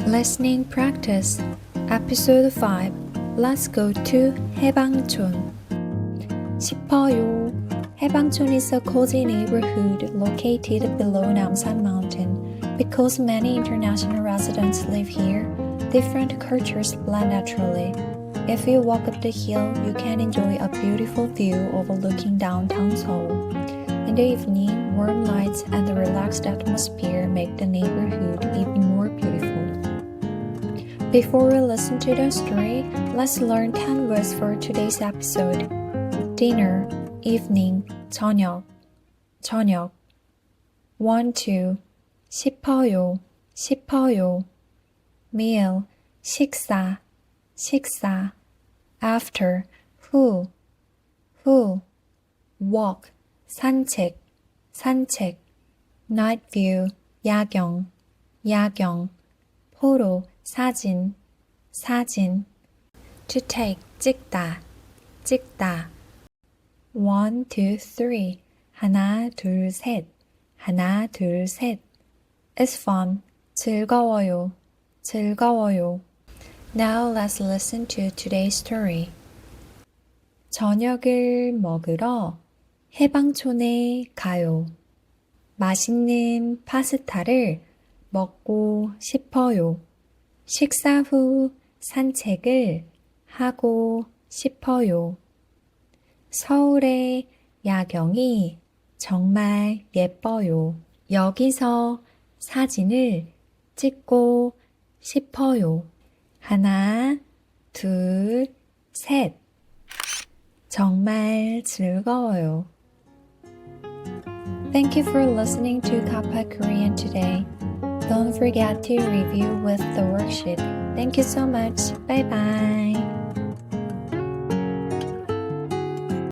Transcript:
Listening Practice Episode 5 Let's go to Haebangchon. 싶어요. Haebangchon is a cozy neighborhood located below Namsan Mountain. Because many international residents live here, different cultures blend naturally. If you walk up the hill, you can enjoy a beautiful view overlooking downtown Seoul. In the evening, warm lights and the relaxed atmosphere make the neighborhood even more beautiful. Before we listen to the story, let's learn 10 words for today's episode. Dinner, evening, 저녁, 저녁. 1, 2. 싶어요, 싶어요. Meal, 식사, 식사. After, 후, 후. Walk, 산책, 산책. Night view, 야경, 야경. 포토, 사진, 사진. To take, 찍다, 찍다. 1, 2, 3. 하나, 둘, 셋. 하나, 둘, 셋. It's fun. 즐거워요, 즐거워요. Now let's listen to today's story. 저녁을 먹으러 해방촌에 가요. 맛있는 파스타를 먹고 싶어요. 식사 후 산책을 하고 싶어요. 서울의 야경이 정말 예뻐요. 여기서 사진을 찍고 싶어요. 하나, 둘, 셋. 정말 즐거워요. Thank you for listening to Kappa Korean today. Don't forget to review with the worksheet. Thank you so much. Bye bye.